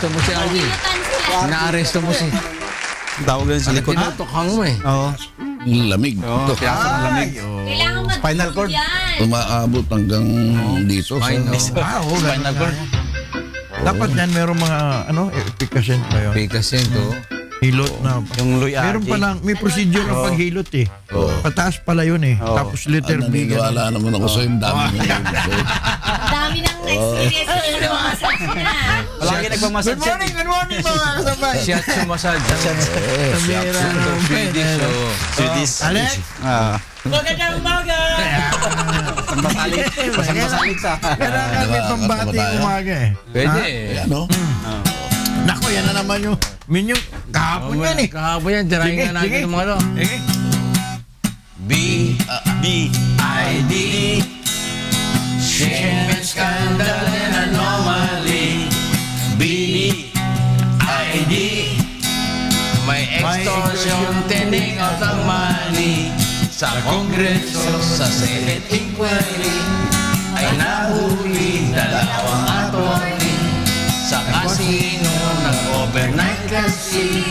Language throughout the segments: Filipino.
Naaresto mo si RJ. Naaresto mo si... Tawag yan sa likod. Tinutukhang mo eh. Oo. Lamig. Kaya sa lamig. Kailangan Spinal cord. yan. Umaabot hanggang dito. Oo, spinal cord. Dapat yan merong mga efficacy pa yun. Pikasin to. Hilot na. Yung Louis Meron RJ. palang, may procedure ng paghilot eh. Pataas pala yun eh. Tapos letter B. Naniniwala naman ako sa yung dami niya. Ang dami ng experience ng mga massage niya. Palagi nagpamassage siya. Good morning mga kasabay. Shiatsu massage. Swedish. Swedish. Alex? Magandang umaga! Pambasalit. Pambasalit sa. Kailangan may pambati umaga eh. Pwede. Ano? Nako, yan na naman yung minyo. Kahapon yan eh. Kahapon yan. Tirahin nga natin yung mga ano. B.I.D. Shame and scandal and anomaly. B.I.D. May extortion, tending out ang money. Sa Kongreso, sa Senate inquiry, ay nahuli dalawang attorney. Sa casino ng overnight kasi,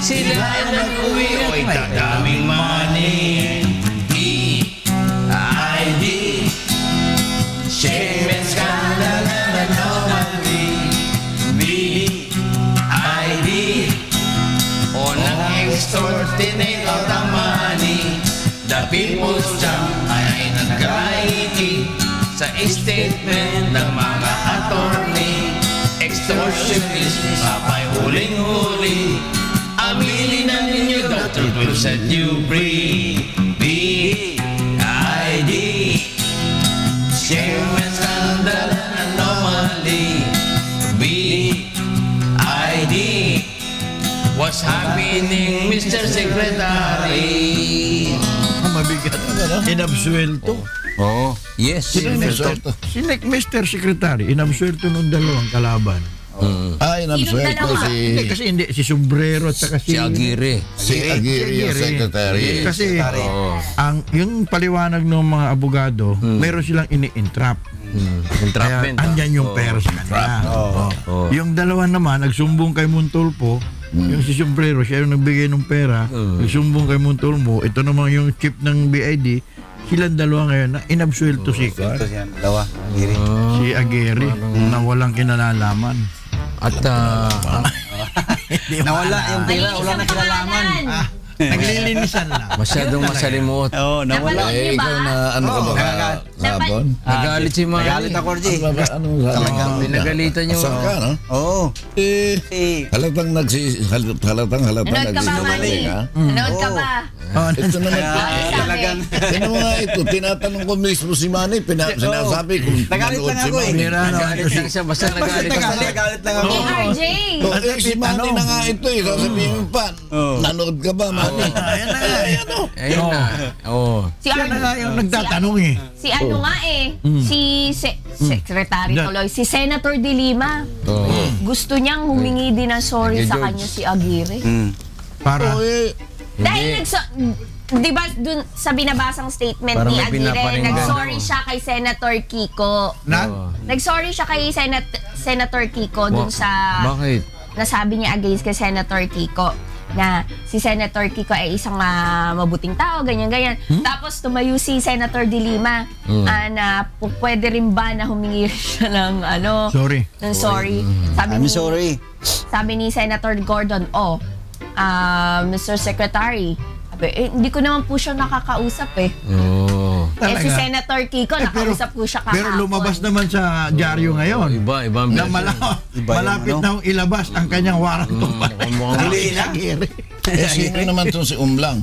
sila ay nag-uwi o itadaming money. B.I.D. Shame and scandal and anomaly. B.I.D. O nang-extort, tinake out ang money. The People's Jam ay nagkaiti sa statement ng mga attorney. Extortionist, papay huling-huli. Aminin na ninyo, doctor will set you free. B.I.D. Shame and scandal and anomaly. B.I.D. What's happening, Mr. Secretary? Mabigat. Inabsuelto. Oo. Yes. Si Mr. Secretary, inabsuelto nung dalawang kalaban. Ay, nabswerte dalawa? Hindi, kasi hindi. Si Sombrero at saka Si Aguirre. si Aguirre, yung secretary. Kasi yung paliwanag ng mga abogado, meron silang ini-entrap. Kaya Entrapment. andyan yung pera sa kanila. Yung dalawa naman, nagsumbong kay Montulfo. Yung si Sombrero, siya yung nagbigay ng pera. Nagsumbong kay Montulfo. Ito naman yung chief ng BID. Silang dalawa ngayon na inabsuelto si Dalawa. Aguirre. si Aguirre na walang kinalalaman. At Nawala yung pera. Wala na kilalaman. Naglilinisan lang. masyadong masalimot. Oo, nawala. Eh, ikaw na ano ka ba kahapon? Nagalit si Manny. Nagalit ako, RJ. Ano talagang Pinagalitan yung... Asal ka, no? Oo. Eh, halatang halatang Nanood ka ba, Manny? nagsisinungaling, ha? Nanood ka ba? Ito naman, Talagang. ano nga ito, tinatanong ko mismo si Manny, sinasabi kung Nagalit nanood lang si ako eh. Manny. Nagalit lang siya. Basta nagalit ka. Nagalit lang ako. RJ! Oh, si Manny na nga ito eh, sasabihin mo pa, nanood ka ba, Manny? Ayan na. Ayun na. Oo. Si Yan na nga yung nagtatanong eh. Si ano nga eh, si Secretary Na- tuloy, si Senator De Lima. Oo. Gusto niyang humingi din ng sorry Kay sa George. kanya si Aguirre. Para Dahil di ba dun sa binabasang statement Parang ni may Aguirre, pinaparinggan. nag-sorry siya kay Senator Kiko. Nag-sorry siya kay Senator Kiko dun sa Bakit? nasabi niya against kay Senator Kiko na si Senator Kiko ay isang mabuting tao, ganyan-ganyan. Tapos tumayo si Senator De Lima na pwede rin ba na humingi siya ng sorry. ng sorry. I'm sorry. Sabi ni Senator Gordon, Mr. Secretary, hindi ko naman po siya nakakausap eh. Oo. Si Senator Kiko, nakausap po siya kahapon. Pero lumabas naman sa dyaryo ngayon. Ibang Na Iba yung malapit na ilabas ang kanyang warrant of Huli na. Aguirre. Eh, sino naman itong si Umlang?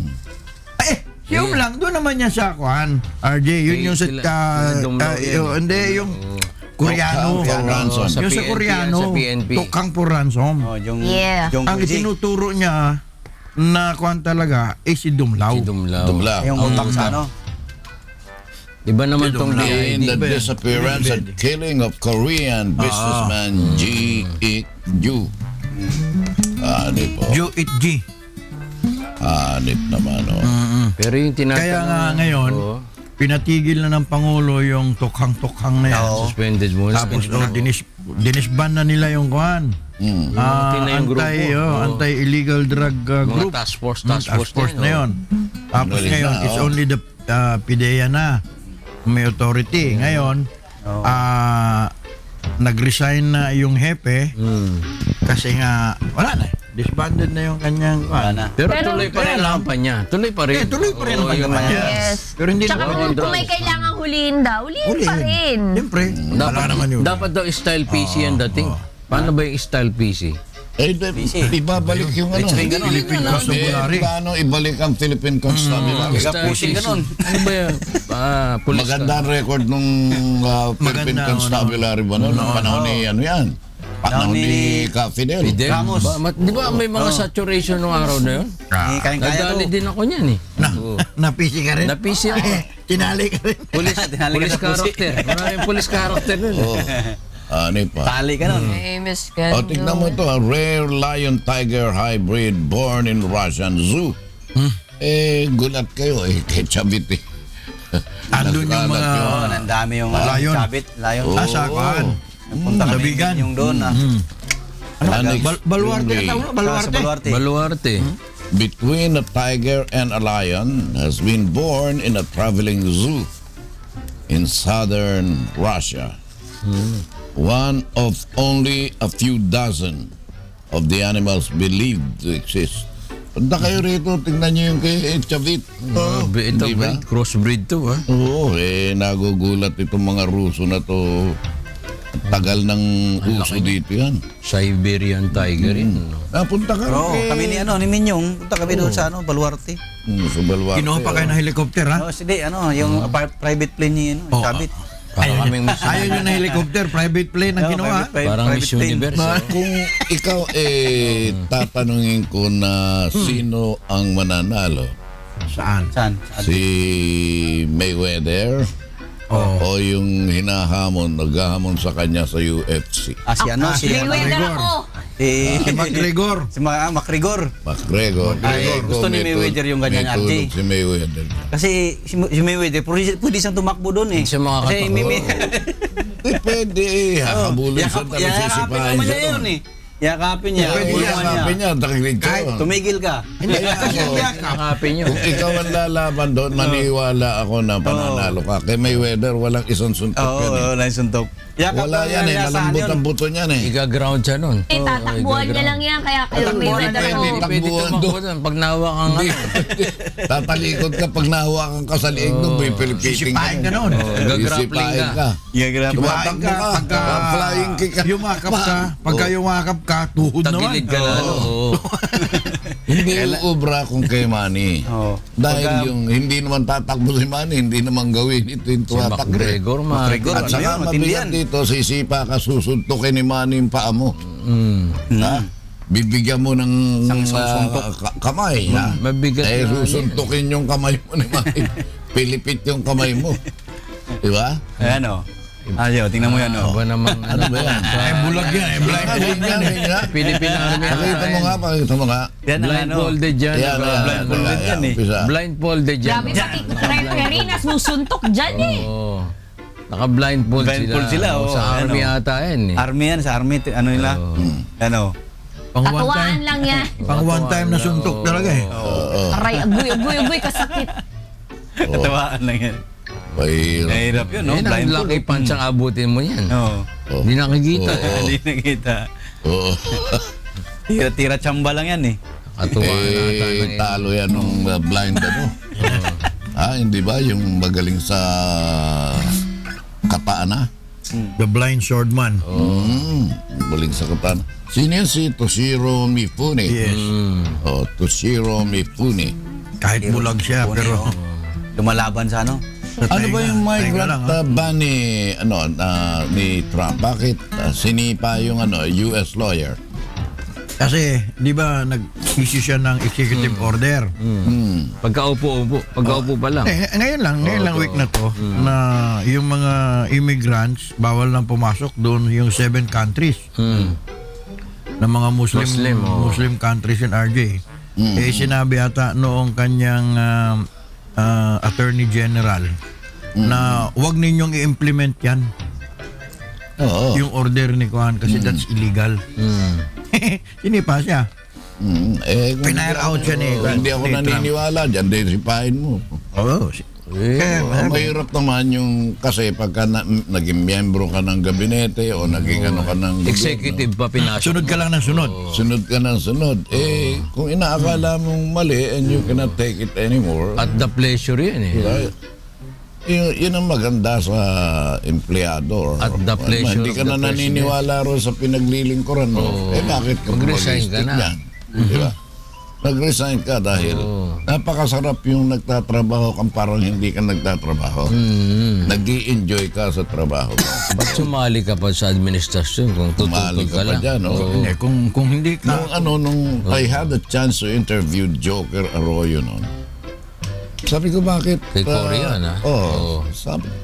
Yung lang, doon naman yan sa Kwan. RJ, yun yung sa... Hindi, yung Koreano. For ransom. Sa Yung sa PNP, Koreano. sa PNP. Tukang for ransom. Oh, yung Yeah. yung Ang RJ. itinuturo niya na Kwan talaga si Dumlao. Si Dumlao. Dumla. Yung utak sa ano. Iba naman tong In the BID. disappearance and killing of Korean businessman Ji Ik-ju. Hanip po. Ju It G. Hanip naman, oh. Pero yung tinatanong... Kaya nga ngayon, Oo. pinatigil na ng Pangulo yung tukhang-tukhang na yan. Oo. Suspended muna. Tapos dinisban na nila yung Kwan. na yung grupo. Anti-illegal drug Mga group. task force Na yun. Tapos ngayon, it's only the PIDEA na may authority. Ngayon, nag-resign na yung hepe kasi nga, wala na. Disbanded na yung kanyang... Pero tuloy pa rin ang kampanya. Tuloy pa rin. Tuloy pa rin ang kampanya. Yes. Pero hindi Tsaka na kung may kailangan huliin daw, huliin pa rin. Siyempre, wala naman yun. Dapat daw style PC yan dating. Paano ba yung style PC? Ibabalik yung ano. Philippine Constabulary. Paano ibalik ang Philippine Constabulary? Pushing ganun. Ano ba yan? Police Maganda ang record nung Philippine Maganda, Constabulary ba noon? Panahon ni ano yan? Panahon ni Fidel. Ramos. Di ba may mga saturation nung araw na yun? Kaya-kaya Nadali to. din ako niyan eh. Napisi ka rin? Napisi ako. Tinali ka rin? Police character. Maraming police character nun. Ano pa? Tali ka nun. Famous O, tignan mo ito. Rare lion-tiger hybrid born in Russian zoo. Gulat kayo eh. Kay Chavit eh. Andun yung mga... Ang dami yung Lion. sabit. Lion. Sasakaan. Punta kami Labigan. yung doon. Baluarte ka tawag? Sa Baluarte. Baluarte. Between a tiger and a lion has been born in a traveling zoo in southern Russia. One of only a few dozen of the animals believed to exist. Punta kayo rito, tignan niyo yung kay Chavit. Ito, Di ba? crossbreed to ha. Oo, nagugulat itong mga Ruso na to. Tagal ng uso dito yan. Siberian tiger yun. Punta ka Bro, kay... kami ni Minyong, punta kami doon sa Baluarte. Sa Baluarte. Kinuha pa kayo ng helicopter, ha? Hindi, yung sabit plane ni Sabit. Ayaw nyo na helicopter, private plane ang kinuha. Parang Miss Universe. Kung ikaw tatanungin ko na sino ang mananalo, Saan? Saan? si Mayweather o yung naghahamon sa kanya sa UFC? Si Mayweather ako. Si McGregor. Si McGregor. McGregor. Gusto ni Mayweather yung ganyan, may tulog RJ. si Mayweather. Kasi si Mayweather, pwede siyang tumakbo doon eh. Hindi siya makakatakbo. Pwede habulin siya tapos Yakapin sisipahin naman siya niya yun doon. eh. Yakapin niya. Pwede Bulungan yakapin niya, takilig ka. Tumigil ka. Hindi, Nakapin nyo. Kung ikaw ang lalaban doon, maniwala ako na pananalo ka. Kay Mayweather, walang isang suntok yan eh. Wala yung suntok. Wala yan eh, malambot ang buto niyan eh. Iga-ground siya nun. Tatakbuhan niya lang yan, kaya Mayweather ako. Takbuhan Pwede tumakbo doon. doon. Pag nawa ka nga. Tatalikod ka pag nahawakan ka sa liig doon, may pilipiting sisipahin ka noon. Gagrappling ka. Tumatakbo ka, flying kick ka. Yumakap ka, pagka yumakap ka, tuhod naman. Tagilid ka na. Hindi uubra kung kay Manny. Dahil yung hindi naman tatakbo si Manny, hindi naman gawin ito yung Si tumatakbo. McGregor, McGregor. At saka mabigat dito, sisipa ka, susuntukin ni Manny yung paa mo. Ha? Bibigyan mo ng kamay. Ha? Mabigat Eh, na susuntukin yung kamay mo ni Manny. Pilipit yung kamay mo. Di ba? Ayan o. Ayaw, tingnan mo yan o. Ba naman, Ano ba yan? Bulag yan, blind Tingnan, yan. tingnan. Philippine Army. Pakita mo nga. Yan ang Blindfolded yan. blindfolded yan eh. umpisa. Blindfolded yan. Grabe pati referee susuntok dyan eh. Oo. Naka-blindfold Blindfold sila, oo. Sa army Ano? yata yan eh. Army yan, sa army, ano nila? Ano? Pang one time, Katuwaan lang yan. pang one time na suntok talaga eh. Aray, agoy, kasakit. Katawaan lang yan. Mahirap. Mahirap yun, no? Yan ang Blindfold. lucky punch ang abutin mo yan. Oo. Hindi nakikita. Hindi nakita. Oo. Tira tsamba lang yan eh. Katuwa nata na Talo yan ng blind ano. Hindi ba? Yung magaling sa katana. The blind swordman. Magaling sa katana. Sino yan? Si Toshiro Mifune. Yes. Toshiro Mifune. Kahit bulag siya, pero Lumalaban sa ano? Ano ba yung migrant lang, ha? ban ni Trump? Bakit sinipa yung US lawyer? kasi, di ba, nag-issue siya ng executive order. Pagkaupo pa lang. Ngayon lang week na to, na yung mga immigrants, bawal lang pumasok doon yung 7 countries na mga Muslim countries in RJ. Sinabi ata noong kanyang Attorney General na wag ninyong i-implement yan. Oo. yung order ni Kuan kasi that's illegal. Sinipa siya. Kung Pinair out siya ni Hindi ako ni Trump. naniniwala dyan, desipahin mo. Oo. Kaya, Mahirap naman yung kasi pagka naging miyembro ka ng gabinete o naging ano ka ng Executive pa pinasok. sunod ka lang ng sunod. sunod ka ng sunod. Kung inaakala mong mali and you cannot take it anymore, At the pleasure yan eh. diba? Yun ang maganda sa empleyado. At the pleasure Hindi ka of na the naniniwala ro sa pinaglilingkuran mo. Bakit ka Mag-resign ka realistic na. yan? Diba? Nag-resign ka dahil napakasarap yung nagtatrabaho kang parang hindi ka nagtatrabaho. Nag-i-enjoy ka sa trabaho mo. Ba't sumali ka pa sa administrasyon kung Umali tututog ka ka pa lang? dyan. Hindi, kung hindi ka, Nung I had a chance to interview Joker Arroyo noon, sabi ko bakit? Kay Korean, ah? Oo.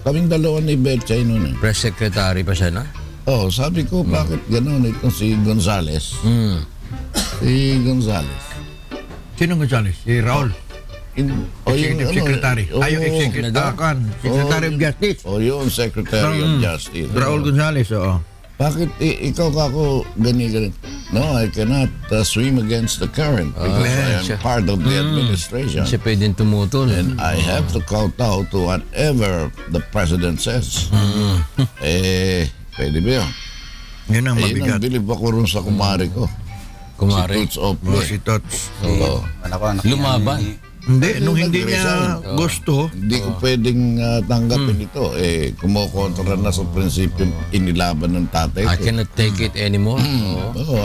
Kaming dalawa ni Betchay noon eh. Press secretary pa siya na? Sabi ko bakit gano'n itong si Gonzales. Si Gonzales. sino Gonzales? Si Raul. Executive Secretary. Yung Executive Secretary of Justice. Yung Secretary of Justice. Raul Gonzales, oo. Bakit ikaw ka ako ganyan? No, I cannot swim against the current because I am siya. part of the administration. Siya pwedeng tumutol. And I have to kowtow to whatever the president says. Pwede ba yun? Yun ang Yun mabigat. ang bilib ako rin sa kumari ko. Kumari. Si Toots Ople. Oh, si Tots. Oo. Anak Lumaban. Hindi, nung hindi niya gusto, Hindi ko pwedeng tanggapin ito. Kumukontra na sa prinsipyo inilaban ng tatay I ko. cannot take it anymore.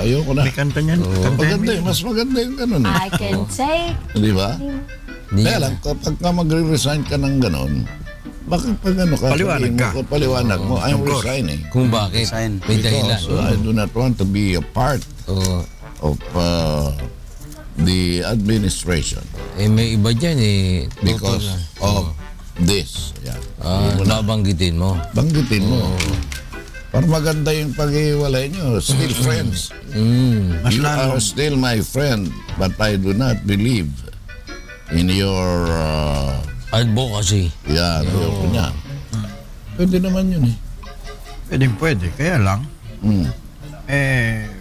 Ayoko na. may kanta niyan. Maganda yun. Mas maganda yung ganun. I can say, Di ba? Hindi Kaya lang, kapag ka magre-resign ka ng ganun, bakit pag ano ka? Paliwanag sabihin mo ka. Paliwanag mo, I'm Of course. resigning. Kung bakit. Resign. May dahilan. Because I do not want to be a part Oo. of the administration May iba dyan eh. because of this. Yan. Babanggitin mo. Banggitin mo. Para maganda yung pag-iwalay nyo. Still friends. Mas You lalo. are still my friend, but I do not believe in your Advocacy. ayoko niya. Pwede naman yun eh. Pwede. Kaya lang,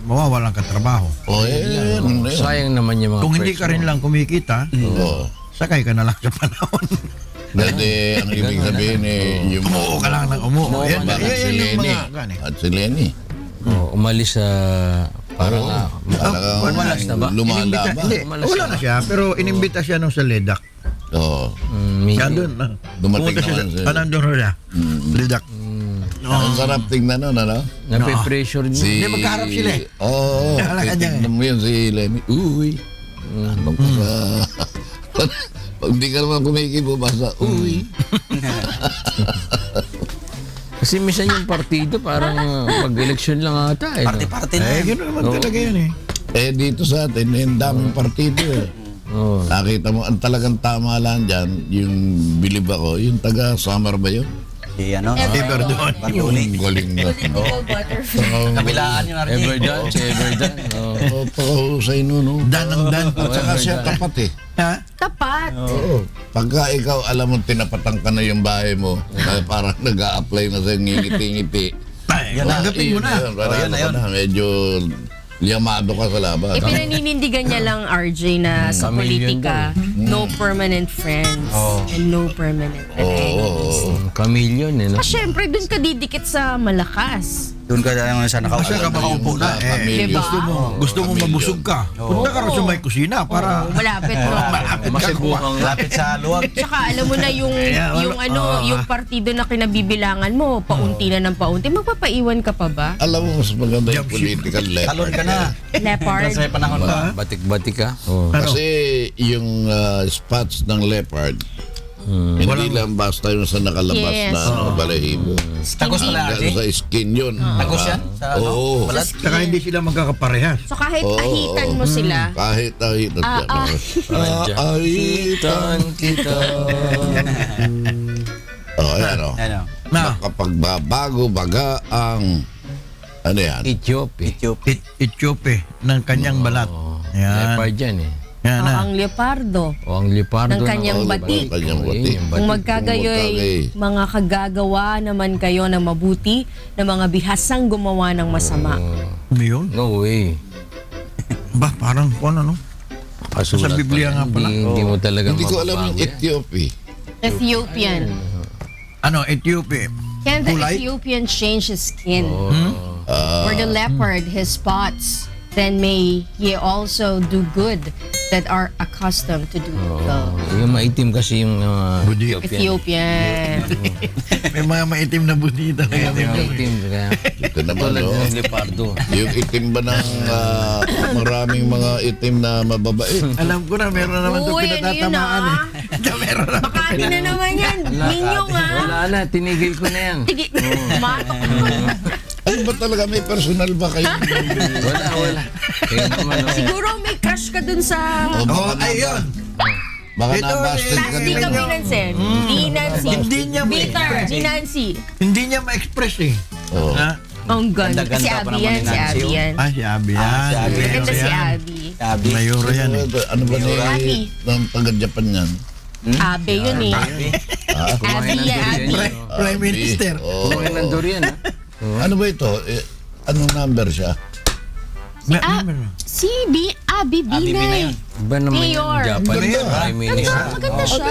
mawawalan ka trabaho. Yun. Sayang naman yung mga Kung hindi ka rin lang kumikita, sakay ka na lang sa panahon. Dati, ang ibig sabihin yung Umuo ka lang ng umuo. Yan, bakit si yan yung Lenny mga gani. at si Lenny. Umalis sa parang Umalas na ba? Lumalaban. Hindi, wala na siya, pero inimbita siya nung sa Ledak. Oo. Siya doon. Dumating Pumunta siya naman siya. nandun siya. Ledak. Ang sarap tingnan nun, ano? nape-pressure niya. Si... Hindi, magkaharap sila eh. Oo. Kala ka niya Tingnan mo yun si Lenny. Uy. Ano ka sa... Pag hindi ka naman kumikibo, basta, uy. Kasi minsan yung partido parang pag-eleksyon lang ata. Eh, no? Party-party na. Gano'n naman talaga yan eh. Dito sa atin, daming partido eh. Oo. Nakita mo, ang talagang tama lang dyan, yung bilib ako, yung taga Summer ba yun? Si ano? Ever doon. Bartoli. Galing na. Indigo butterfly. Kabilaan yung RJ. Everdan, si Everdan. Oo. Pakahusay nun, no? Dan ang dan. At saka siya tapat eh. Ha? Tapat. Oo. Pagka ikaw, alam mo, tinapatan ka na yung bahay mo, parang nag-a-apply na sa ngiti-ngiti. Yan, tanggapin mo na. yun. Medyo liyamado ka sa laban. Pinaninindigan niya lang, RJ, na sa Chameleon politika, no permanent friends and no permanent enemies. Chameleon eh. No? Siyempre, dun ka didikit sa malakas. Doon ka lang sa Kasi ka makaupo na. Pamilya. Gusto mo mabusog ka. Punta ka rin sa may kusina para Malapit mo. malapit ka. Masibukang Lapit sa luwag. Tsaka alam mo na yung yung partido na kinabibilangan mo, paunti na ng paunti, magpapaiwan ka pa ba? Alam mo, mas maganda yung political left. Talon ka na. Leopard. Sa panahon ba? batik-batik ka. Oo. Kasi yung spots ng leopard, hindi lang basta yung sa nakalabas Yes. na balahibo. Tagos pala, Hanggang RJ. sa skin yun. Tagos yan? Sa ano? Oo. Balat? Saka hindi sila magkakaparehas. So kahit ahitan mo sila, Kahit ahitan ka. Ahitan kita. ayan o. Ano? Na, Kapag babago baga ang ano yan? Ethiopia. Ethiopia. Ethiopia ng kanyang balat. Yan. Leopard yan eh. Yan na. ang leopardo. O ang leopardo Ng kanyang na- bati. Kanyang bati. Kung magkagayoy, mga kagagawa naman kayo ng mabuti na mga bihasang gumawa ng masama. Ano yun? No way. Ba, parang kung ano, no? Kasulat Sa Biblia pa. nga pala. Hindi mo talaga Hindi ko alam yung mababago yan. Ethiopia. Ethiopian. Ano, Ethiopia. Can the Kulay? Ethiopian change his skin? Ah, Or the leopard his spots? Then may ye also do good that are accustomed to do evil. Yung maitim kasi yung Budi. Ethiopian. May mga maitim na buti talaga. Yung maitim. Kaya, ito naman, tulad no? ng leopardo. Yung itim ba ng maraming mga itim na mababait? Alam ko na, meron naman ito Uy, ano yun, pinatatamaan eh. Meron naman. Makati na naman yan. Ninyo nga. Wala na, tinigil ko na yan. Sige, matok. Ano ba talaga? May personal ba kayo? Wala. Kaya naman, Siguro may crush ka dun sa... O Oh, baka ayun. Baka Ito, nabasted ka Nancy nila. kami, Nancy. Di Nancy. Hindi niya Bitter, ni Nancy. Hindi niya ma-express eh. Oo. Ha? Ang ganda. Ganda-ganda Si pa Abby naman yan, ni si Nancy, Abby oh. yan. Si Abby yan. si Abby. Maganda si yan. Abby. Sabi. Mayura yan eh. Ano ba Abby. ni ng taga-Japan yan? Abby yun eh. Abby yan, Abby. Prime Minister. Oo. kumain ng durian. Ano ba ito? Anong number siya? Si Abby Abi na Binay. yun. Iba naman Mayor. yung Japan. Mayor. Prime Minister. Maganda siya.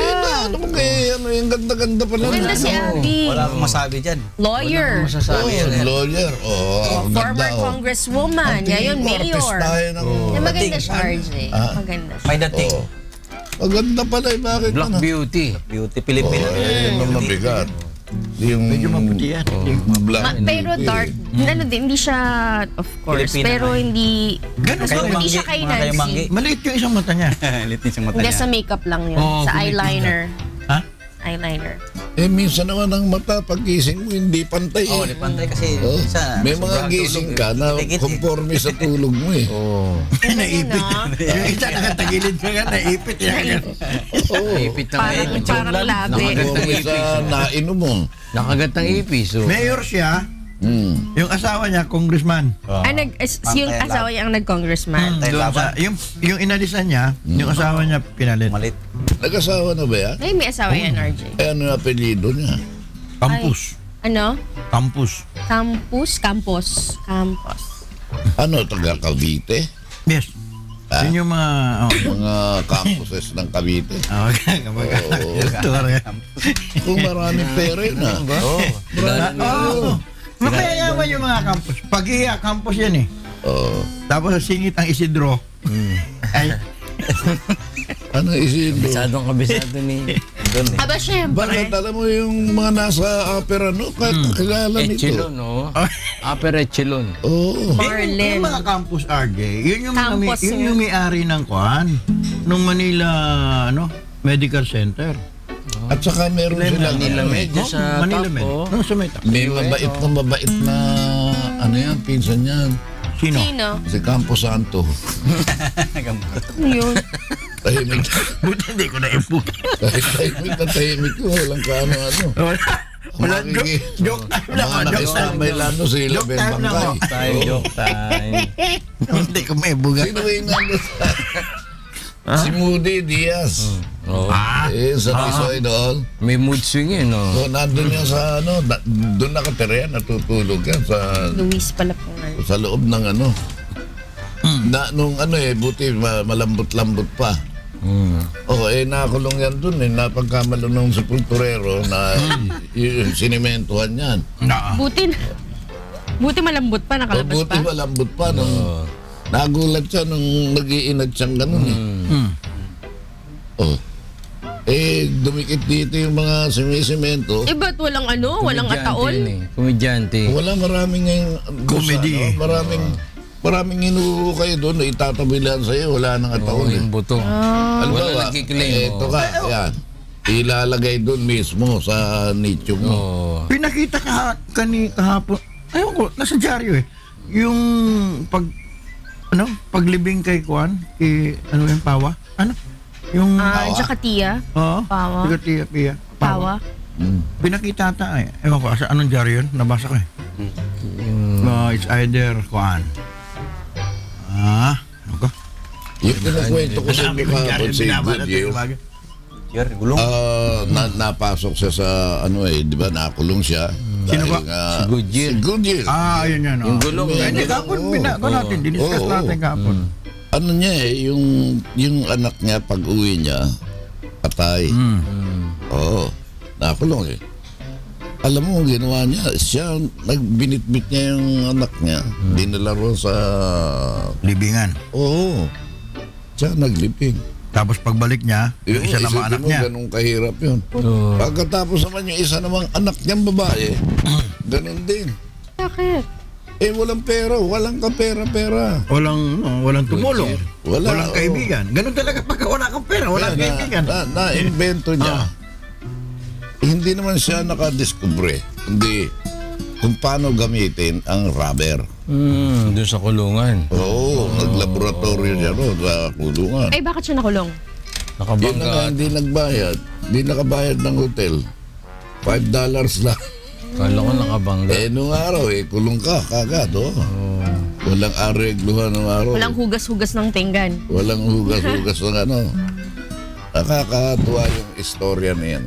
Ano yung ganda-ganda pa lang. Maganda si Abby. Wala akong masabi dyan. Lawyer. Masasabi yan. Lawyer. Oo, ang Former ganda. congresswoman. Ngayon, mayor. Artistahin ng... Na maganda siya, Dating. RJ. Maganda siya. May dating. Oo. Maganda pala eh. Bakit Black ano? Beauty. Beauty Pilipina. Yung mabigat. Yung... Medyo maputi yan. Black Pero beauty. dark, ano din, hindi siya, of course, Filipina pero nga eh. hindi, Ganun Kayo ba? hindi siya kay Nancy. Maliit yung isang mata niya. Litin siyang mata Hindi niya. sa makeup lang yun, Oo, sa kumikita. eyeliner. Ha? Eyeliner. Minsan naman ang mata, paggising mo, hindi pantay Oo, eh. di pantay kasi Oh, sa may mga sobrang gising tulog, ka na tikit eh. conforme sa tulog mo eh. Oh. Naipit. Yung isa nakatagilid ka nga, naipit yan. Oo. Ipit ng ipit. Parang labi. Conforme sa nainom mo. Nakagat ng ipis. So. Mayor siya, yung asawa niya, congressman. Yung asawa niya ang nag-congressman. Doon sa, yung inalisan niya, yung asawa niya pinalit. Malit. Nag-asawa na ba yan? Ay, may asawa yan, RJ. Eh, ano yung apelyido niya? Campus. Ano? Campus. Campus. Ano, taga Cavite? Yes. Yun yung mga... Mga campuses ng Cavite. Kung maraming pera yun ah. Mapayayaman yung mga campus. Pag-iya, campus yan eh. Oo. Tapos singit ang Isidro. Ay, Ano isin mo? Masyadong kabisado ni... Doon eh. Aba, syempre. Bakit alam mo yung mga nasa opera, no? Kakilala nito. Echelon, no? Upper Echelon. Oo. Marlin. yung mga campus RJ, yun yung, Campus yun yun. yung may-ari ng kuan nung Manila Medical Center. At saka meron silang Manila ano, Med. Sa Manila top, Med. oh. No, sa Meta. may mabait na ano yan, pinsan yan. Sino? Sino? Si Campo Santo. Ano yun? Tahimik. Buti hindi ko na-impo. Kahit tahimik ko, walang kaano-ano. Wala, joke time lang. Mga nakisambay lalo sila, Joke time lang, Bangkay. oh. Time, joke time. Hindi ko maibuga. Sino ba yung nandun sa... Si Moody Diaz. Oh. Sa Tisoy doon. May mood swing yun, no? So, nandun yan sa ano, doon nakatira yan, natutulog yan Luis pala po nga. sa loob ng ano. Nung ano eh, buti malambot-lambot pa. Nakulong yan dun eh, napagkamalo nung sepulturero na sinimentuhan yan. Buti malambot pa, nakalabas Buti pa. malambot pa nung nagulat siya nung nag-iinag siyang ganun eh. Dumikit dito yung mga simisemento. Eh, ba't walang walang ataol? Komedyante. Wala maraming Comedy. Maraming inuukay doon na itatabilan sa'yo. Wala nang Oo, ataon eh. yung buto. Halimbawa, Wala nagkiklaim, ito ka, yan. Ilalagay doon mismo sa nicho mo. Oh. Pinakita kahapon. Ayun ko, nasa dyaryo eh. Yung paglibing kay Kuan, yung Pawa? Ano? Yung... Jakatia. Oo. Pawa. Tia, Pia. Tawa. Pinakita ata eh. Ewan ko, sa anong dyaryo yun? Nabasa ko eh. It's either Kuan. Ano ko? Yung kinakwento ko sa inyo kahapon si Goodyear, Sir, gulong. napasok siya sa di ba, nakulong siya. Sino ba? Si Goodyear. Si Goodyear. Yun yan. Yung gulong. Hindi, kapon, natin, diniscuss natin kapon. Ano niya yung anak niya pag uwi niya, patay. Oo, nakulong eh. Alam mo, ginawa niya, siya, nagbinitbit niya yung anak niya. Dinala ron sa... Libingan. Oo, siya naglibing. Tapos pagbalik niya, yung isa namang anak niya. Ganun kahirap yun. Pagkatapos naman yung isa namang anak niyang babae, ganun din. Bakit? Walang pera, walang kapera-pera. Walang tumulong. Wala, Walang kaibigan. Ganun talaga pagka wala kang pera, walang kaibigan. Na-invento niya. Hindi naman siya nakadiskubre. Hindi kung paano gamitin ang rubber. Doon sa kulungan. Oo, naglaboratorio siya doon sa kulungan. Ay, bakit siya nakulong? Yun na nga, Nakabangga. hindi nagbayad. Hindi nakabayad ng hotel. $5 lang. Kala ko nakabangga. Nung araw, kulong ka kagad, Walang aregluhan ng araw. Walang hugas-hugas ng tinggan. Walang hugas-hugas ng Nakakatuwa yung istorya niya,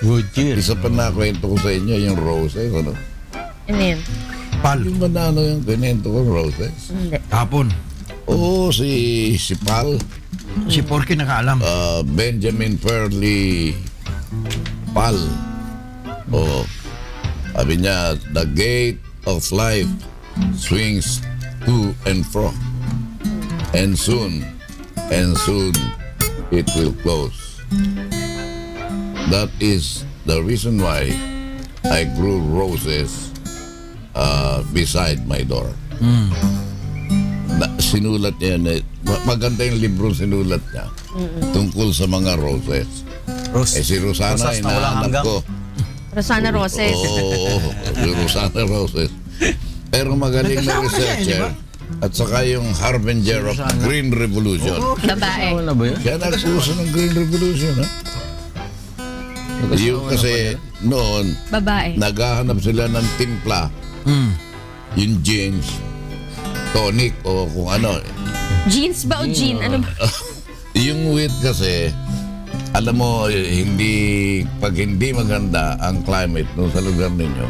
Goodyear. Isa pa nakwento ko sa inyo, yung roses, Ano yun? Pal, Yung ba na yung kinento ko, roses? Hindi. kapon. Oo, si Pal, Si Porky nakaalam. Benjamin Perley Pal. Oo. Sabi niya, the gate of life swings to and fro. And soon it will close. That is the reason why I grew roses beside my door. Sinulat niya, maganda yung libro sinulat niya tungkol sa mga roses. Si Rosana, Rosas na walang inaanap hanggang. ko. Rosana Roses. Oo, si Rosana Roses. Pero magaling na Nagkasama na siya, researcher. At saka yung harbinger of Green Revolution. Babae. Ano ba yun? Siya nagsuso ng Green Revolution, ha? Yung kasi noon, Babae. naghahanap sila ng timpla. Yung jeans, tonic o kung ano. Jeans ba o jean? Ano ba? Yung wheat kasi, alam mo, pag hindi maganda ang climate no, sa lugar ninyo,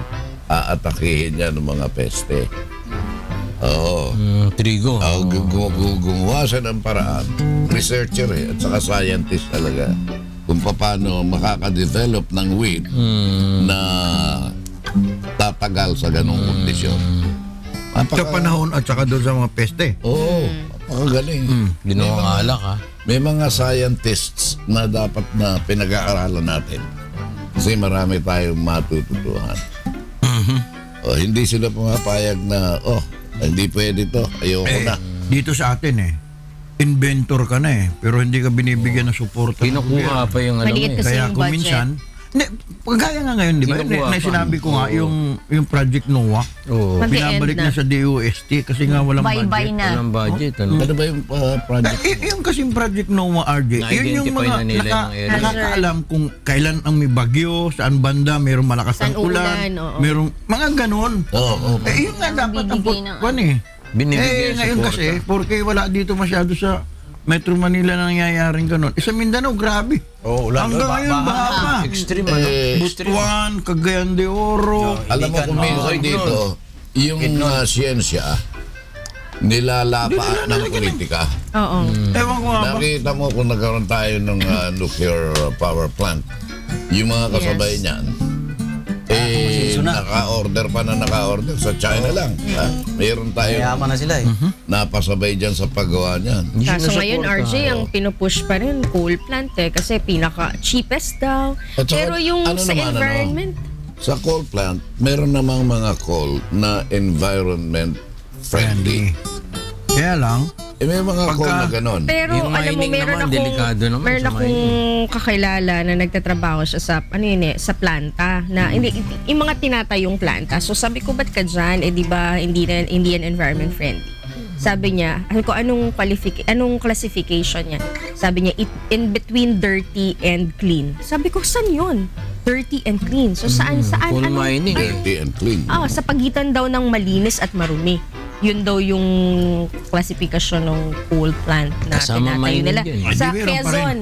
aatakihin niya ng mga peste. Oo. Trigo. Gumawa siya ng paraan. Researcher at saka scientist talaga. Kung paano makakadevelop ng wheat na tatagal sa ganong kondisyon. Sa panahon at saka doon sa mga peste. Oo, napakagaling. Ginawang alak ha. May mga scientists na dapat na pinag-aaralan natin. Kasi marami tayong matututuhan. Hindi sila pumapayag na, hindi pwede to, ayoko na. Dito sa atin inventor ka na pero hindi ka binibigyan ng suporta. Kinukuha pa yung ano Maliit eh. kasi Kaya yung kung budget. minsan, kagaya nga ngayon, di ba? Kinukuha Na pa. sinabi ko nga, yung Project Noah, Oo. Mag-e-end binabalik na. na sa DOST kasi nga walang Bye-bye budget. na. Walang budget. Ano? Ano ba yung project? Yung kasing Project Noah, RJ, yun yung Na-identify mga na nila yung area. nakakaalam kung kailan ang may bagyo, saan banda, mayroong malakas Saan ng ulan, ulan, oo. mayroong mga ganon. Oo. Yun nga dapat ang Bibigay ng putpan Binibigyan ngayon suporta. kasi, porque wala dito masyado sa Metro Manila na nangyayaring ganon. Sa Mindanao, grabe. Hanggang ngayon, baha pa. Extreme ano? Extreme. Butuan, Cagayan de Oro. Alam mo kung minsan dito, yung siyensya, nilalapa ng politika. Oo. Ewan ko nga ba? Nakita mo kung nagkaroon tayo ng nuclear power plant, yung mga kasabay niyan, naka-order sa China lang. Mayroon tayo Mayaman na sila eh. napasabay dyan sa paggawa niyan. Kaso ngayon, RJ, ang pinupush pa rin coal plant kasi pinaka-cheapest daw. At saka, Pero yung ano sa naman, environment, Sa coal plant, meron namang mga coal na environment friendly. Kaya lang, May mga coal na ganon. pero Yung alam mo, mining meron naman, delikado naman meron sa akong kakilala na nagtatrabaho siya sa, sa planta, na hindi, yung mga tinatayong planta. So sabi ko, ba't ka dyan? Di ba, hindi yan environment friendly. Sabi niya, ko anong classification niya? Sabi niya, in between dirty and clean. Sabi ko, saan yun? Dirty and clean. So saan? Coal mining eh. Dirty and clean. Sa pagitan daw ng malinis at marumi. yun daw yung klasifikasyon ng coal plant na Kasama tinatayo mining nila. din. Ay, Sa di meron pa rin. Quezon.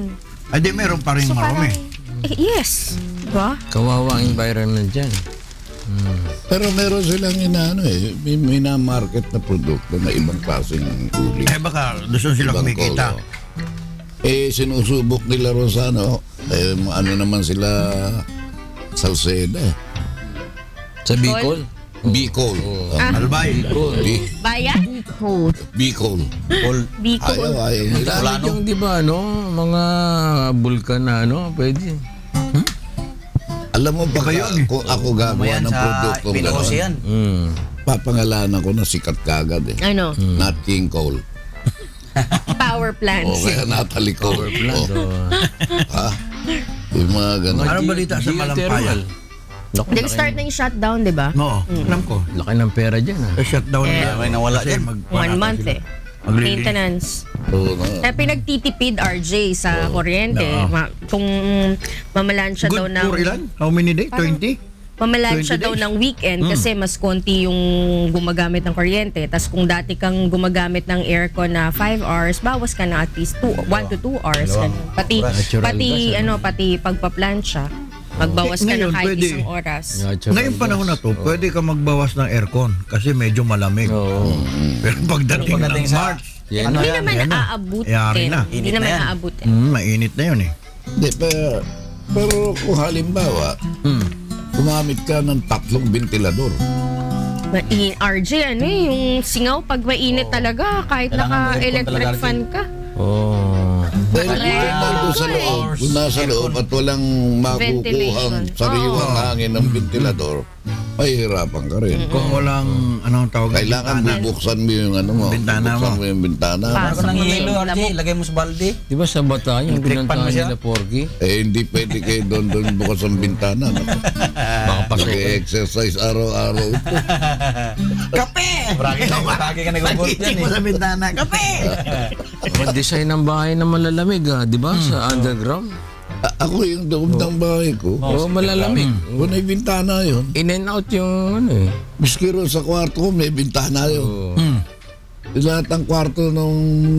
Ay, di meron pa rin So parang, marami. yes. Diba? Kawawa ang environment dyan. Pero meron silang minamarket na produkto na ibang klaseng uli. Eh, baka doon sila Ibang kumikita. kolo. Sinusubok nila ron sa ano naman sila Salceda. Sa Bicol. Bicol. Albay. Bayan? Bicol. Bicol. Ayaw nila. Dami yung, di ba, mga bulkan na, pwede. Alam mo ba kung ako gagawa ng produkto Pinose yan. papangalanan ko na sikat kagad Ano? Nat King Cole. Power plants. O kaya Natalie Cole. Ha? Yung mga ganun. Anong balita sa Malampaya? Nag-start na yung shutdown, di ba? Oo, alam ko. Laki ng pera dyan. Shutdown nila. may nawala Kasi dyan. One month eh. Maintenance. Oo na. Kaya pinagtitipid RJ sa kuryente. Kung mamalansya daw Good ng... for ilan? How many days? 20? Mamalansya 20 daw days. ng weekend kasi mas konti yung gumagamit ng kuryente. Tapos kung dati kang gumagamit ng aircon na 5 hours, bawas ka na at least 1 to 2 hours. Ganun. Pati Natural pati gas, pati pagpaplansya, magbawas ka Ngayon, ng kahit pwede. isang oras. Ngayong panahon na to, pwede ka magbawas ng aircon kasi medyo malamig. Oo. Pero pagdating ng Pagdating sa- March, Yan Hindi na. naman yan na. aabutin. Yari na. Hindi Init na naman yan. aabutin. mainit na yun eh. Hindi, pero kung halimbawa, gumamit ka ng 3 ventilador. RJ, ano eh, yung singaw pag mainit talaga, kahit Kailangan may naka-electric aircon talaga, fan ka. Oo. Dahil nandun sa loob, kung nasa loob at walang makukuhang Ventilation. sariwang hangin ng ventilador, mahihirapan ka rin. Kung walang, anong tawag? Kailangan bubuksan mo yung Bintana bubuksan mo. mo yung bintana. Pa. Ako nang hilo, Lamok. RJ. Lagay mo sa balde. Di ba sa Bataan yung Electric fan mo pinantahan siya? nila Porky? Hindi pwede kayo doon bukas ang bintana. Baka pasok. Nag-exercise araw-araw ito. Bragi ka nag-gold yan mo eh. sa bintana. Kape! Design ng bahay na malalamig, di ba? Sa underground. Ako yung loob ng bahay ko. Oo, malalamig. Kung may bintana yun. In and out yung Miski ron sa kwarto ko, may bintana yun. Oo. Lahat ng kwarto ng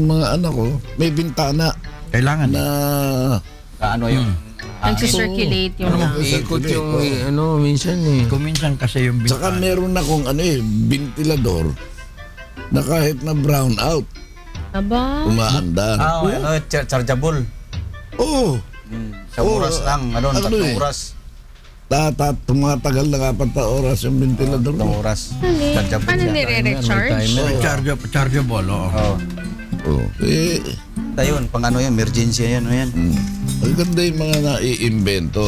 mga anak ko, may bintana Kailangan. na Ano yung... Nagsisirculate yung Ikot yung minsan Kuminsan kasi yung Saka bintana. meron akong ventilador na kahit na brown out, Aba, umaandar. Chargeable. Oo. Sa oras lang. Ano, Ano 3 eh? oras. Tumatagal na 4 oras yung ventilador 3 ko. oras. ano? Paano nire-recharge? Chargeable, oo. Oo. Oo. Ayun, pang ano yan, emergency yan. Ano yan. Ang ganda yung mga naiimbento.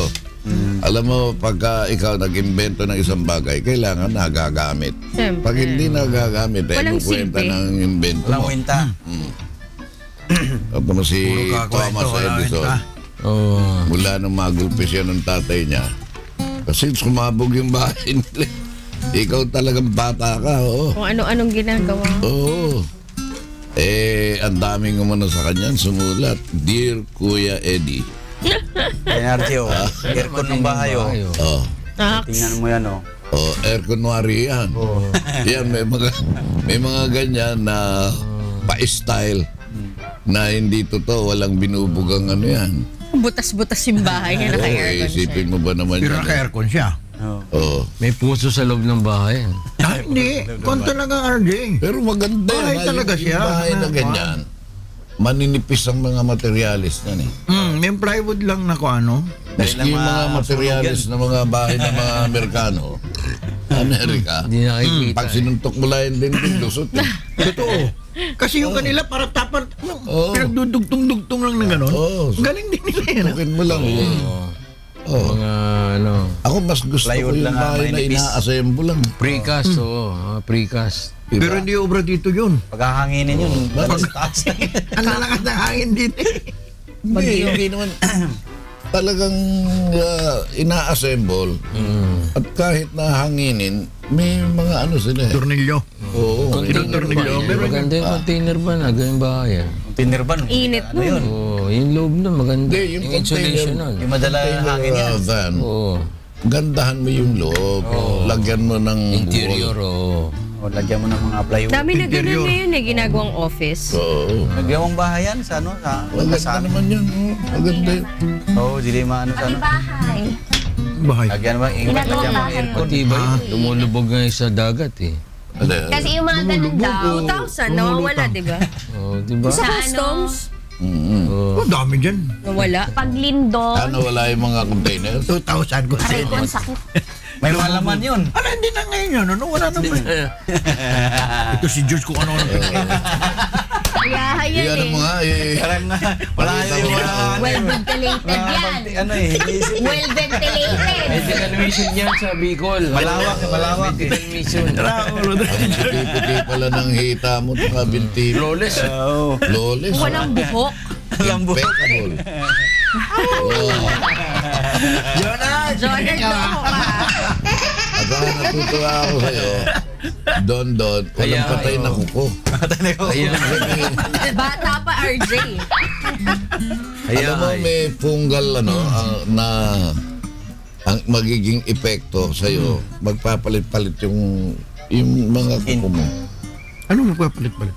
Alam mo, pagka ikaw nag-imbento ng isang bagay, kailangan nagagamit. Siyempre. Pag hindi nagagamit, Walang kwenta silbi. ng imbento Walang mo. winta. At naman si Puro kakwento, Thomas wala Edison, kwenta. Oo. mula nung magulpis yan ng tatay niya, kasi sumabog yung bahay nila. Ikaw talagang bata ka, oo. Kung ano-anong ginagawa. Oo. Ang daming umano sa kanya, sumulat, Dear Kuya Eddie. Kaya RJ, aircon ng bahay, oh. Oh. Tingnan mo yan, oh. Oh, air kunwari yan. Yan, may mga ganyan na pa-style na hindi totoo, walang binubugang ano yan. Butas-butas yung bahay na naka-aircon siya. Isipin mo ba naman Pero yan? naka-aircon siya. Oo. May puso sa loob ng bahay. Hindi. Kung talaga RJ. Pero maganda Bahay yan, talaga yung siya. bahay na ganyan. Maninipis ang mga materialis yan eh. Yung plywood lang na kung ano. Maski yung mga materialis na mga bahay ng mga Amerikano, Amerika, Hindi nakikita. pag sinuntok mo lang yung dingding, lusot eh. Totoo. Kasi yung kanila para tapat, pinagdudugtong-dugtong lang na gano'n. Oo. Galing din nila yan. Tukin mo lang. Oh. Mga Ako mas gusto ko Plywood yung lang, bahay na manipis. ina-assemble lang. precast, oo. Precast. Pero hindi obra dito yun. Pagkahanginin yun, dala sa taas na yan. Ang lalakas ng hangin dito. Hindi naman. Talagang ina-assemble. At kahit na hanginin, may mga ano sila eh. Tornilyo. Oo. Container ba? Maganda yung container ba na ganyan bahay? Tinirban. Init Ano yun? Oo. Yung loob na maganda. Hindi, yung Yung insulation container. nun. Yung madala ng hangin yan. Van. Oo. Gandahan mo yung loob. Lagyan mo ng Interior, oo. O, lagyan mo ng mga plywood. Dami na ganun Interior. ngayon eh, ginagawang office. Oo. Nagyawang bahayan sa ano, sa Maganda sa naman yun. Maganda yun. Oo, di maano sa Pati ano. bahay. Bahay. Lagyan mo, Ginagawang lagyan mo bahay. aircon. Pati ba yun? Lumulubog nga sa dagat eh. Ano, Kasi yung mga ganun daw. 2,000, nawawala, di ba? Oh, di ba? Sa Sa customs, Oh. Oh, dami dyan. nawala. Paglindol. Ano wala yung mga containers? 2,000 ko Aray ko, ang sakit. May malaman yun. Ano, hindi na ngayon yun. Ano, wala naman. Ito si George kung ano. Kaya yan Yan eh. mo nga eh. Parang wala yung Well ventilated yan. ano eh, iniisip. Well ventilated. Medical mission yan sa Bicol. Malawak, malawak. Medical mission. Ang puti-puti pala ng hita mo. Saka binti. Flawless. Oo. Flawless. Walang buhok. Lambot. Impeccable. Jonah, loko ka. At saka natutuwa ako sa'yo. Don, walang Kaya, patay na kuko. Kaya, Bata pa, RJ. kaya, Alam mo, may fungal na ang magiging epekto sa'yo, magpapalit-palit yung mga kuko mo. Ano magpapalit-palit?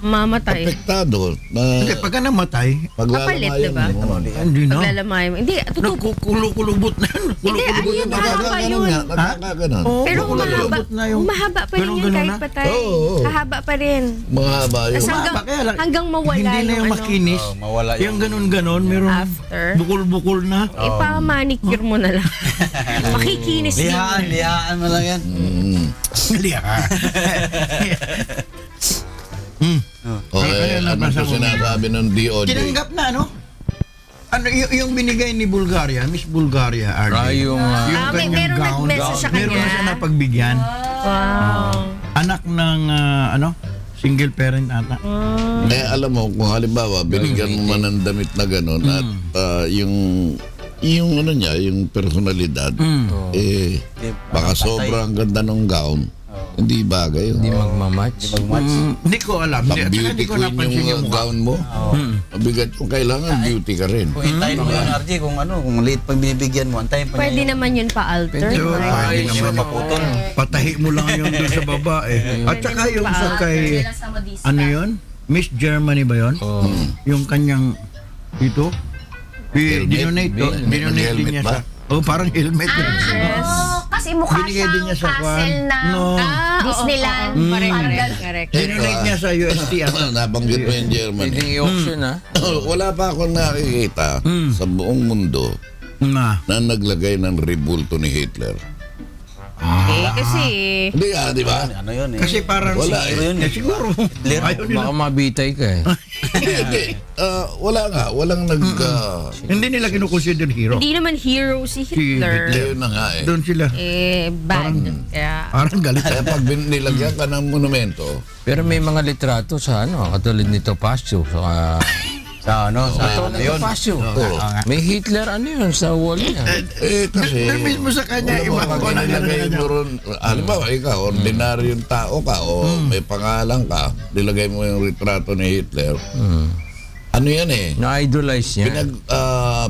Mamatay. Apektado. Na Hindi, pagka namatay, Kapalit, diba? mo. hindi na. Paglalamay mo. Hindi, totoo. Nagkukulubot na yun. Hindi, ano yun, mahaba yun. Nakakaganon. Oo, Pero kulubot na yung... humahaba pa rin Ganun yun na? kahit patay. Oo. Hahaba pa rin. Mahaba yun. Tapos Mahaba, kaya lang, hanggang mawala hindi na yung ano, makinis. Oh, mawala Yung ganun-ganon, meron After. bukol-bukol na. Ipa-manicure mo na lang. Makikinis din. Lihaan mo lang yan. Liya. Okay, Kaya ano nabasa po ko. sinasabi ng DOJ? Tinanggap na, no? Ano, yung binigay ni Bulgaria, Miss Bulgaria, RJ. yung May kanyang merong gown, nag-message sa meron na kanya. siya napagbigyan. Wow. Anak ng, single parent ata. Eh, alam mo, kung halimbawa, binigyan mo man ng damit na gano'n at yung ano niya, yung personalidad, eh, baka sobrang ganda ng gown. Hindi bagay. hindi magmamatch. Hindi ko alam. Pang Hindi, at saka beauty hindi ko queen napansin yung yung mukha. gown mo. Mabigat yung kailangan, beauty ka rin. Kung hintayin mo yun, RJ, kung ano, kung late pang binibigyan mo, antayin pa Pwede niya naman yun pa-alter. Pwede. Right? Pwede Hindi naman. mo maputol. Patahi mo lang yun doon sa babae. At saka yung sa kay, ano yun? Miss Germany ba yun? Yung kanyang, ito? Helmet. Dinonate din Helmet niya ba? sa, parang helmet. Oh, kasi mukha Binigay din niya siyang sa kwan. castle ng No. Disneyland. Correct. Dinonate niya sa UST. Nabanggit mo yung Germany. Pwedeng i-auction ha. Wala pa akong nakikita sa buong mundo Na. na naglagay ng rebulto ni Hitler. Kasi, Hindi di ba? Ano yun eh? Kasi parang, Wala siguro, ayaw nila. Baka mabitay ka eh. Hindi. Wala nga. Walang nag... Hindi nila kinukonsider hero. hindi naman hero si Hitler. Yun na nga eh. Doon sila. Bad. Kaya, Parang galit. Kaya pag nilagyan ka ng monumento, Pero may mga litrato sa ano, katulad nito Pasio. Sa ano, sa ano yun? Pasio. Oo. May Hitler ano yun sa wall niya. kasi... Na mismo sa kanya, Alam mo, iba pag ko na nilagay mo ron, halimbawa ikaw, ordinaryong tao ka o may pangalan ka, nilagay mo yung retrato ni Hitler, ano yan eh, Na-idolize niya.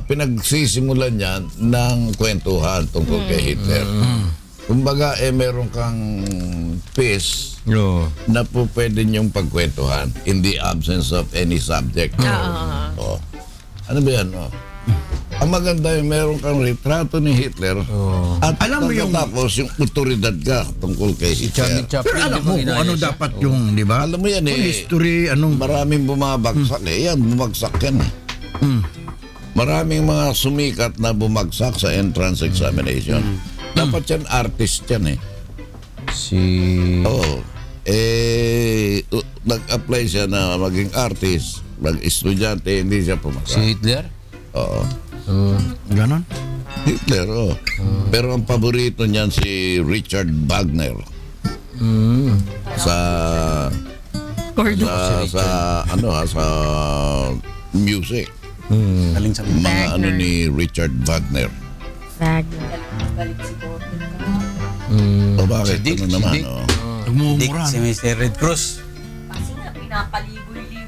pinagsisimulan yan ng kwentuhan tungkol kay Hitler. Kumbaga, meron kang piece Oo. na po pwede niyong pagkwentuhan in the absence of any subject. Oh. Ano ba yan? Oh? Ang maganda yung meron kang retrato ni Hitler at Alam mo yung- tapos yung otoridad ka tungkol kay Charlie Hitler. Pero Chaplin. alam di ba mo kung ginaya ano siya? dapat yung, di ba? Alam mo yan eh, History, anong... maraming bumabagsak eh. Yan, bumagsak yan eh. Maraming mga sumikat na bumagsak sa entrance examination. Dapat yan artist yan eh. Si... Oo. Nag-apply siya na maging artist, mag-estudyante, hindi siya Si pumasok. Hitler? Oo. Ganon? Hitler, oh. Pero ang paborito niyan si Richard Wagner. Sa Gordo. sa music. Galing sa Mga ano ni Richard Wagner. O bakit? Si Dick, Ano naman, si Dick. oh. Dick, Nagmumura. si Mr. Red Cruz.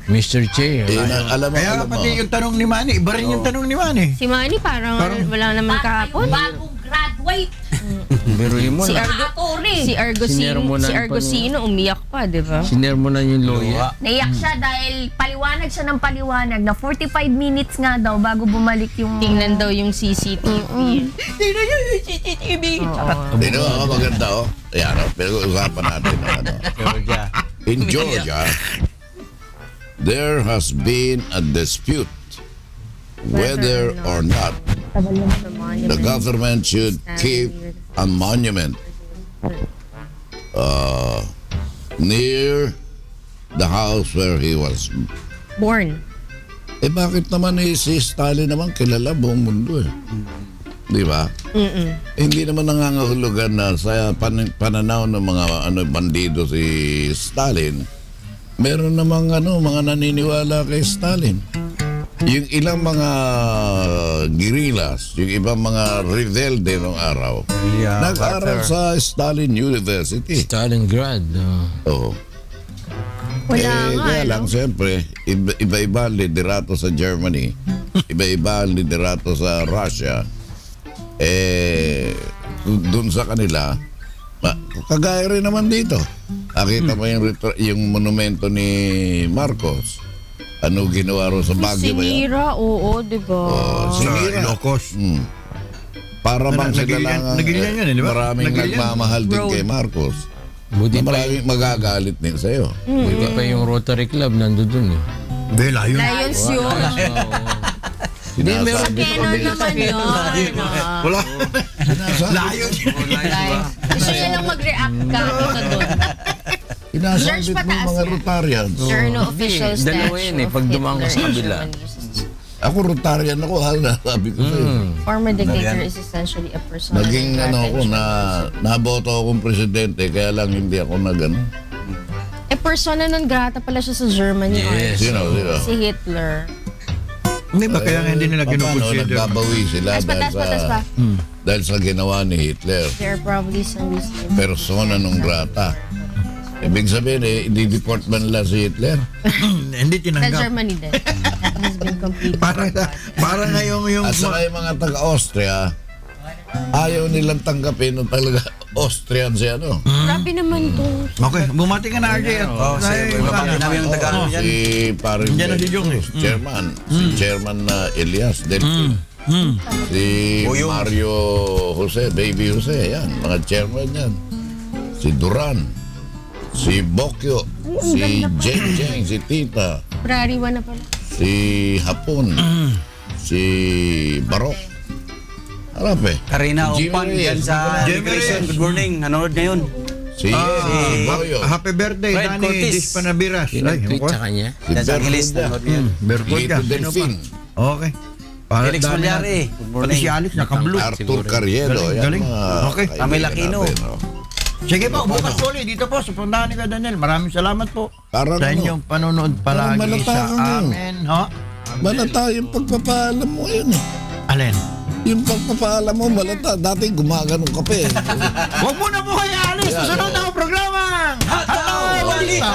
Mr. Che. Alam mo, Kaya alam mo. pati yung tanong ni Manny, iba rin yung tanong ni Manny. Si Manny parang wala naman kahapon. Bagong graduate. Biruin mo na. Si Sinermonan Argosino umiyak pa, di ba? Sinermonan yung lawyer. Naiyak siya dahil paliwanag siya ng paliwanag na 45 minutes nga daw bago bumalik yung... Tingnan daw yung CCTV. Tingnan niyo yung CCTV! Hindi naman maganda, oh. Ayan, oh, pinag-uusapan natin ng ano. In Georgia, there has been a dispute whether or not the government should keep a monument near the house where he was. Born. Eh bakit naman si Stalin naman kilala buong mundo eh. Di ba? Hindi naman nangangahulugan na sa pananaw ng mga bandido si Stalin. Meron namang mga naniniwala kay Stalin. Yung ilang mga guerrillas, yung ibang mga rebelde nung araw, nag-aral sa Stalin University. Stalingrad. Oo. Wala nga, Kaya no? lang, siyempre, iba-iba ang liderato sa Germany, iba-iba ang liderato sa Russia. Dun sa kanila, kagaya rin naman dito. Nakita mo yung monumento ni Marcos. Ano ginawa ro sa Baguio ba yan? Sinira, oo, di ba? Sinira. Ilocos. Para bang sila lang Nagilian yan, di ba? maraming Nagilian. nagmamahal din Road. kay Marcos. Buti Na pa, maraming magagalit din sa'yo. buti pa yung Rotary Club nandun eh. Bela, yun. Lions yun. Sinasabi ko Canon naman yun. Wala. Layo. Gusto niya lang mag-react ka ito doon. Sinasabit mo pataas mga yan. Rotarians. There are no official Hindi, dalawa yun eh, statue pag of dumaan ka sa Hitler in kabila. Germany. Ako Rotarian ako, sabi ko sa'yo. Former dictator is essentially a person. Naging naboto akong presidente, kaya lang hindi ako persona non grata pala siya sa Germany. Yes. Sino? Si Hitler. Hindi ba kaya nga hindi nila Paano kinukonsider? nagbabawi sila Taas pa. dahil sa ginawa ni Hitler. There are probably some reasons. Persona non grata. Ibig sabihin hindi-deport man nila si Hitler. Hindi Sa tinanggap. Germany din. It has been completed. Parang nga yung At saka yung mga taga-Austria, ayaw nilang tanggapin ng talaga Austrian siya, no? Grabe naman to. Okay, bumati ka na, RJ. namin yung taga Si paring Diyan na si Jong eh. Chairman na Elias Delphi. Si Mario Jose, Baby Jose, yan, mga chairman yan. Si Duran, si Bokyo, si Jeng Jeng, si Tita, Prariwa na pala. si Hapon, si Barok. Harap eh. Karina Jimmy Opan Reyes, yan sa Jimmy immigration. Reyes. Good morning. Nanonood ngayon. Si Boyo, Happy birthday, Fred Danny Curtis. Dispanabiras. Ay, Nag-tweet ako. sa kanya. si Yan sa Angeles. Bermuda, Nanonood ngayon. Bertol Lito ka. Sino pa? Delfin, Okay. Para Felix dami Malyari. natin. Good Pati morning. si Alex, naka-blue. Arthur Carriero. Galing, yan, galing. mga Okay. kaibigan Amel Aquino. natin, no? Sige po, bukas ulit dito po sa puntahan ni Kuya Daniel. Maraming salamat po Parang sa ano? inyong panonood palagi malata sa ka ngayon. amin. Ho? Malata yung pagpapaalam mo yun eh. Alin? Yung pagpapaalam mo, malata. Dati gumaganong ka pa eh. Huwag mo na po kaya alis. Susunod na ang programa. Hataw Balita.